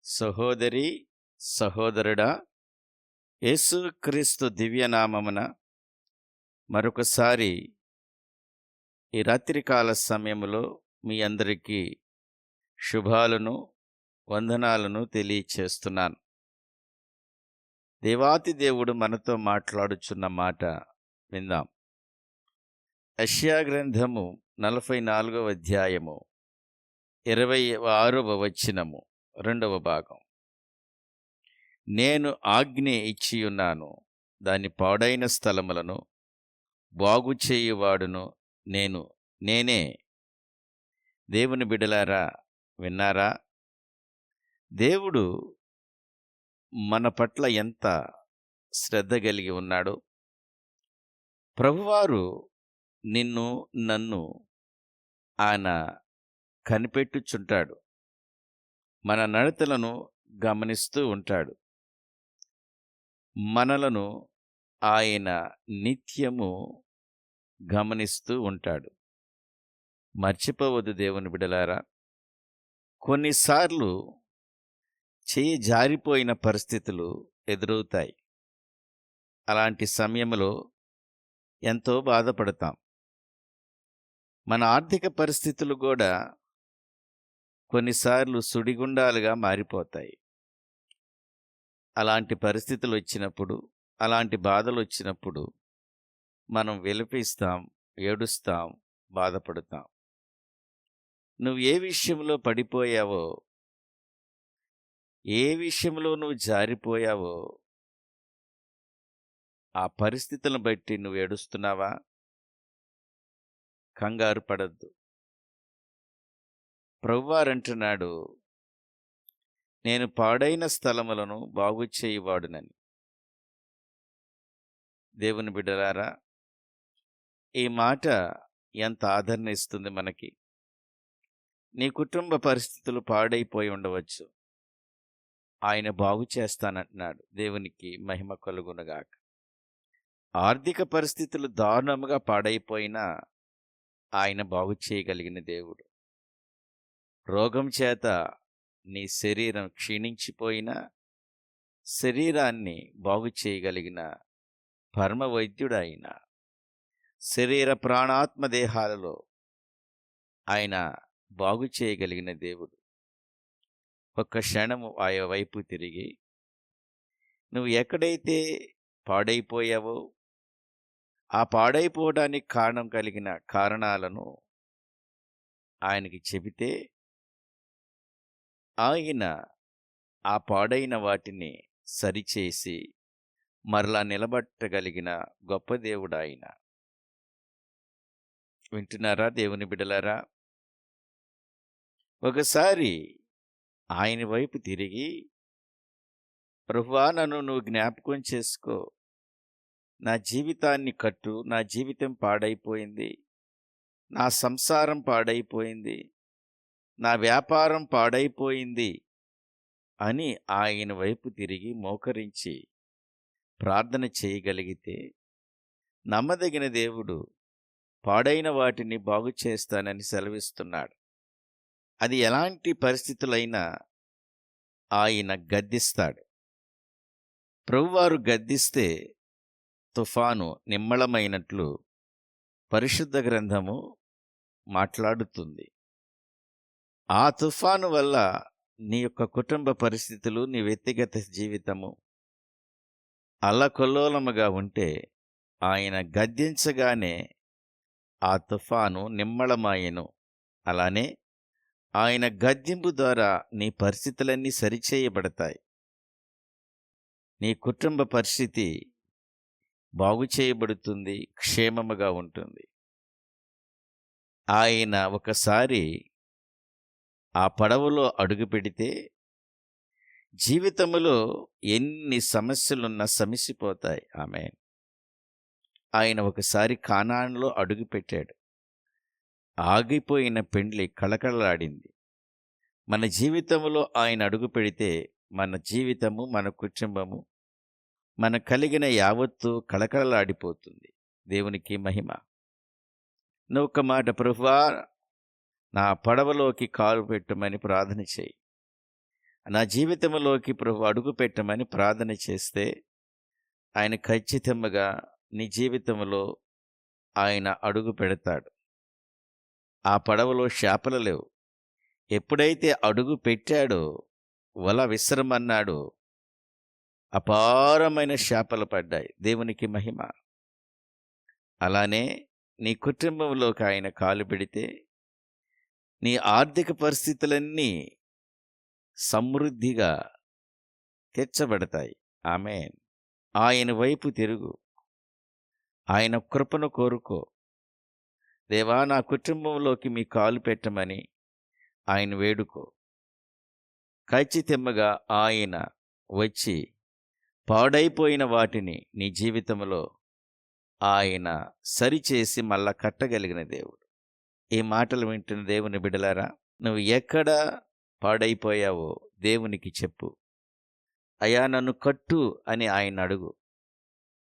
సహోదరి, సహోదరుడా, యేసుక్రీస్తు దివ్యనామమున మరొకసారి ఈ రాత్రికాల సమయములో మీ అందరికీ శుభాలను, వందనాలను తెలియచేస్తున్నాను. దేవాతి దేవుడు మనతో మాట్లాడుచున్న మాట విందాం. యెషయా గ్రంథము 44వ అధ్యాయము 26వ వచనము, 2వ భాగం. నేను ఆజ్ఞ ఇచ్చియున్నాను, దాని పాడైన స్థలములను బాగు చేయువాడును నేనే. దేవుని బిడ్డలారా, విన్నారా? దేవుడు మన పట్ల ఎంత శ్రద్ధ కలిగి ఉన్నాడో. ప్రభువారు నిన్ను నన్ను ఆయన కనిపెట్టుచుంటాడు. మన నడతలను గమనిస్తూ ఉంటాడు. మనలను ఆయన నిత్యము గమనిస్తూ ఉంటాడు. మర్చిపోవద్దు దేవుని బిడలారా. కొన్నిసార్లు చేయి జారిపోయిన పరిస్థితులు ఎదురవుతాయి. అలాంటి సమయంలో ఎంతో బాధపడతాం. మన ఆర్థిక పరిస్థితులు కూడా కొన్నిసార్లు సుడిగుండాలుగా మారిపోతాయి. అలాంటి పరిస్థితులు వచ్చినప్పుడు, అలాంటి బాధలు వచ్చినప్పుడు మనం విలపిస్తాం, ఏడుస్తాం, బాధపడతాం. నువ్వు ఏ విషయంలో పడిపోయావో, ఏ విషయంలో నువ్వు జారిపోయావో, ఆ పరిస్థితులను బట్టి నువ్వు ఏడుస్తున్నావా? కంగారు పడద్దు. ప్రభువారంటున్నాడు, నేను పాడైన స్థలములను బాగు చేయువాడునని. దేవుని బిడ్డలారా, ఈ మాట ఎంత ఆదరణ ఇస్తుంది మనకి. నీ కుటుంబ పరిస్థితులు పాడైపోయి ఉండవచ్చు. ఆయన బాగు చేస్తానంటున్నాడు. దేవునికి మహిమ కలుగునుగాక. ఆర్థిక పరిస్థితులు దారుణముగా పాడైపోయినా ఆయన బాగు చేయగలిగిన దేవుడు. రోగం చేత నీ శరీరం క్షీణించిపోయినా శరీరాన్ని బాగు చేయగలిగిన పరమ వైద్యుడు ఆయన. శరీర ప్రాణాత్మ దేహాలలో ఆయన బాగు చేయగలిగిన దేవుడు. ఒక్క క్షణము ఆయన వైపు తిరిగి, నువ్వు ఎక్కడైతే పాడైపోయావో ఆ పాడైపోవడానికి కారణం కలిగిన కారణాలను ఆయనకి చెబితే ఆయన ఆ పాడైన వాటిని సరిచేసి మరలా నిలబట్టగలిగిన గొప్ప దేవుడు ఆయన. వింటున్నారా దేవుని బిడ్డలారా? ఒకసారి ఆయన వైపు తిరిగి, ప్రభువా, నన్ను నువ్వు జ్ఞాపకం చేసుకో, నా జీవితాన్ని కట్టు, నా జీవితం పాడైపోయింది, నా సంసారం పాడైపోయింది, నా వ్యాపారం పాడైపోయింది అని ఆయన వైపు తిరిగి మోకరించి ప్రార్థన చేయగలిగితే, నమ్మదగిన దేవుడు పాడైన వాటిని బాగు చేస్తానని సెలవిస్తున్నాడు. అది ఎలాంటి పరిస్థితులైనా ఆయన గద్దిస్తాడు. ప్రభువారు గద్దిస్తే తుఫాను నిమ్మళమైనట్లు పరిశుద్ధ గ్రంథము మాట్లాడుతుంది. ఆ తుఫాను వల్ల నీ యొక్క కుటుంబ పరిస్థితులు, నీ వ్యక్తిగత జీవితము అల్లకల్లోలముగా ఉంటే ఆయన గద్దించగానే ఆ తుఫాను నిమ్మళమాయెను. అలానే ఆయన గద్దింపు ద్వారా నీ పరిస్థితులన్నీ సరిచేయబడతాయి. నీ కుటుంబ పరిస్థితి బాగు చేయబడుతుంది, క్షేమముగా ఉంటుంది. ఆయన ఒకసారి ఆ పడవలో అడుగు పెడితే జీవితములో ఎన్ని సమస్యలున్నా సమసిపోతాయి. ఆమేన్. ఆయన ఒకసారి కానానులో అడుగు పెట్టాడు. ఆగిపోయిన పెండ్లి కళకళలాడింది. మన జీవితంలో ఆయన అడుగు పెడితే మన జీవితము, మన కుటుంబము, మన కలిగిన యావత్తు కళకళలాడిపోతుంది. దేవునికి మహిమ. నువ్వు ఒక మాట, ప్రభువా, నా పడవలోకి కాలు పెట్టమని ప్రార్థన చేయి. నా జీవితంలోకి ప్రభు అడుగు పెట్టమని ప్రార్థన చేస్తే ఆయన ఖచ్చితంగా నీ జీవితంలో ఆయన అడుగు పెడతాడు. ఆ పడవలో చేపలు లేవు. ఎప్పుడైతే అడుగు పెట్టాడో, వల విసరమన్నాడో, అపారమైన చేపలు పడ్డాయి. దేవునికి మహిమ. అలానే నీ కుటుంబంలోకి ఆయన కాలు పెడితే నీ ఆర్థిక పరిస్థితులన్నీ సమృద్ధిగా తీర్చబడతాయి. ఆమేన్. ఆయన వైపు తిరుగు. ఆయన కృపను కోరుకో. దేవా, నా కుటుంబంలోకి మీ కాలు పెట్టమని ఆయన వేడుకో. ఖచ్చితంగా ఆయన వచ్చి పాడైపోయిన వాటిని నీ జీవితంలో ఆయన సరిచేసి మళ్ళా కట్టగలిగిన దేవుడు. ఈ మాటలు వింటున్న దేవుని బిడ్డలారా, నువ్వు ఎక్కడ పాడైపోయావో దేవునికి చెప్పు. అయ్యా, నన్ను కట్టు అని ఆయన అడుగు.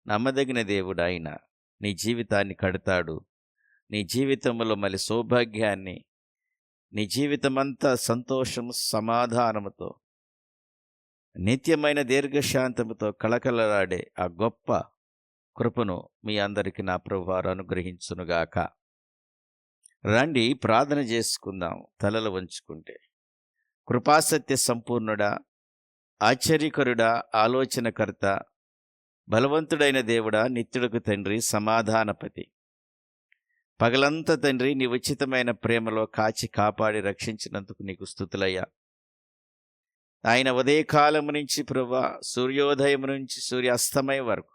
నమ్మదగిన దేవుడు ఆయన. నీ జీవితాన్ని కడతాడు. నీ జీవితంలో మళ్ళీ సౌభాగ్యాన్ని, నీ జీవితమంతా సంతోషం సమాధానముతో, నిత్యమైన దీర్ఘశాంతముతో కళకళలాడే ఆ గొప్ప కృపను మీ అందరికీ నా ప్రభువారు అనుగ్రహించునుగాక. రండి ప్రార్థన చేసుకుందాం తలలు వంచుకుంటే. కృపాసత్య సంపూర్ణుడా, ఆశ్చర్యకరుడా, ఆలోచనకర్త, బలవంతుడైన దేవుడా, నిత్యుడకు తండ్రి, సమాధానపతి, పగలంతా తండ్రి నీ ఉచితమైన ప్రేమలో కాచి కాపాడి రక్షించినందుకు నీకు స్తుతులయ్యా. ఆయన ఉదయకాలం నుంచి ప్రభువా, సూర్యోదయం నుంచి సూర్యాస్తమయం వరకు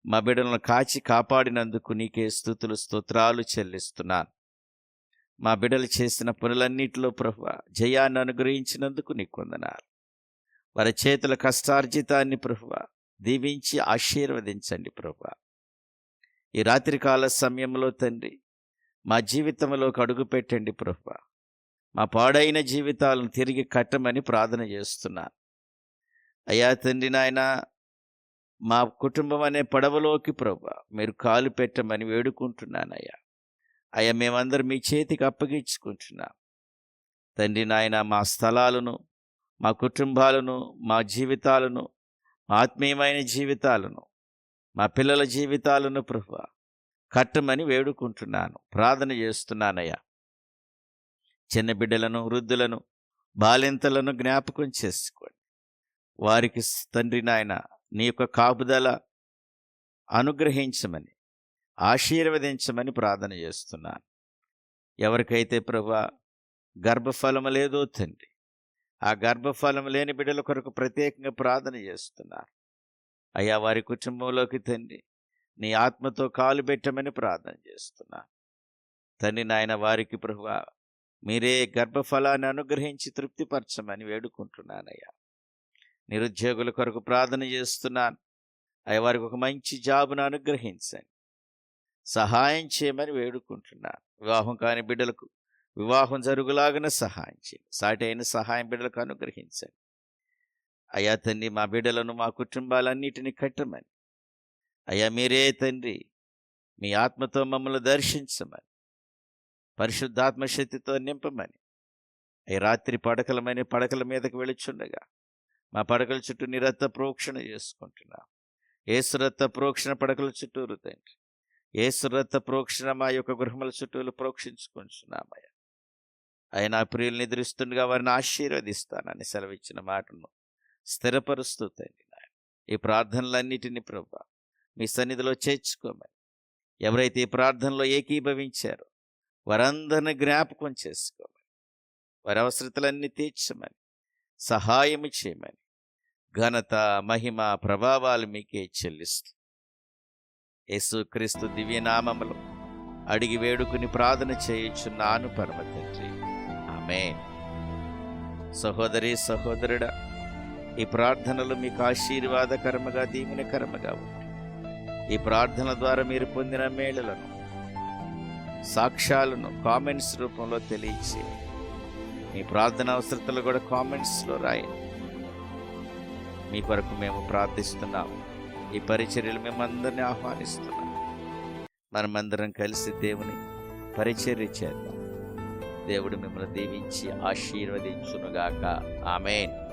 మా బిడ్డలను కాచి కాపాడినందుకు నీకే స్తుతులు స్తోత్రాలు చెల్లిస్తున్నాను. మా బిడ్డలు చేసిన పనులన్నిటిలో ప్రభువా జయాన్ని అనుగ్రహించినందుకు నీకు వందనాలు. వారి చేతుల కష్టార్జితాన్ని ప్రభువా దీవించి ఆశీర్వదించండి ప్రభువా. ఈ రాత్రికాల సమయంలో తండ్రి మా జీవితంలోకి అడుగుపెట్టండి ప్రభువా. మా పాడైన జీవితాలను తిరిగి కట్టమని ప్రార్థన చేస్తున్నాను. అయ్యా తండ్రి నాయన, మా కుటుంబం అనే పడవలోకి ప్రభువా మీరు కాలు పెట్టమని వేడుకుంటున్నానయ్యా. అయ్యా, మేమందరం మీ చేతికి అప్పగించుకుంటున్నాం తండ్రి నాయన. మా స్థలాలను, మా కుటుంబాలను, మా జీవితాలను, మా ఆత్మీయమైన జీవితాలను, మా పిల్లల జీవితాలను ప్రభువా కట్టమని వేడుకుంటున్నాను, ప్రార్థన చేస్తున్నానయ్యా. చిన్న బిడ్డలను, వృద్ధులను, బాలింతలను జ్ఞాపకం చేసుకోండి. వారికి తండ్రి నాయన నీ యొక్క కాపుదల అనుగ్రహించమని, ఆశీర్వదించమని ప్రార్థన చేస్తున్నాను. ఎవరికైతే ప్రభువా గర్భఫలము లేదో తండ్రి, ఆ గర్భఫలం లేని బిడ్డల కొరకు ప్రత్యేకంగా ప్రార్థన చేస్తున్నారు. అయ్యా, వారి కుటుంబంలోకి తండ్రి నీ ఆత్మతో కాలు పెట్టమని ప్రార్థన చేస్తున్నాను తండ్రి నాయన. వారికి ప్రభువా మీరే గర్భఫలాన్ని అనుగ్రహించి తృప్తిపరచమని వేడుకుంటున్నానయ్యా. నిరుద్యోగుల కొరకు ప్రార్థన చేస్తున్నాను. అయ్యా, వారికి ఒక మంచి జాబును అనుగ్రహించండి, సహాయం చేయమని వేడుకుంటున్నాను. వివాహం కాని బిడ్డలకు వివాహం జరుగులాగానే సహాయం చేయండి. సాటి అయిన సహాయం బిడ్డలకు అనుగ్రహించండి. అయ్యా తండ్రి, మా బిడ్డలను, మా కుటుంబాలన్నిటిని కట్టమని, అయ్యా మీరే తండ్రి మీ ఆత్మతో మమ్మల్ని దర్శించమని, పరిశుద్ధాత్మ శక్తితో నింపమని, ఈ రాత్రి పడకల మీదకి వెళుచుండగా మా పడకల చుట్టూ నీ రక్త ప్రోక్షణ చేసుకుంటున్నాం. యేసు రక్త ప్రోక్షణ పడకల చుట్టూరు తండ్రి, యేసు రక్త ప్రోక్షణ మా యొక్క గృహముల చుట్టూలు ప్రోక్షించుకుంటున్నామయ్యా. ఆయన ప్రియులు నిద్రిస్తుండగా వారిని ఆశీర్వదిస్తానని సెలవిచ్చిన మాటను స్థిరపరుస్తూ తండ్రి నాయన, ఈ ప్రార్థనలన్నిటినీ ప్రభువా మీ సన్నిధిలో చేర్చుకోమని, ఎవరైతే ఈ ప్రార్థనలో ఏకీభవించారో వారందరిని జ్ఞాపకం చేసుకోమని, వారి అవసరతలన్నీ తీర్చమని, సహాయము చేయమని, ఘనత, మహిమ, ప్రభావాలు మీకే చెల్లిస్తూ యేసుక్రీస్తు దివ్యనామములో అడిగి వేడుకుని ప్రార్థన చేయుచున్నాను పరమ తండ్రి, ఆమేన్. సహోదరి సహోదరుడా, ఈ ప్రార్థనలు మీకు ఆశీర్వాదకరముగా, దీవెనకరముగా ఉంటాయి. ఈ ప్రార్థన ద్వారా మీరు పొందిన మేలులను, సాక్ష్యాలను కామెంట్స్ రూపంలో తెలియచి, మీ ప్రార్థన అవసరతలు కూడా కామెంట్స్లో రాయండి. మీ కొరకు మేము ప్రార్థిస్తున్నాము. ఈ పరిచర్యలు మేమందరినీ ఆహ్వానిస్తున్నాం. మనమందరం కలిసి దేవుని పరిచర్య చేద్దాం. దేవుడు మిమ్మల్ని దీవించి ఆశీర్వదించునుగాక. ఆమేన్.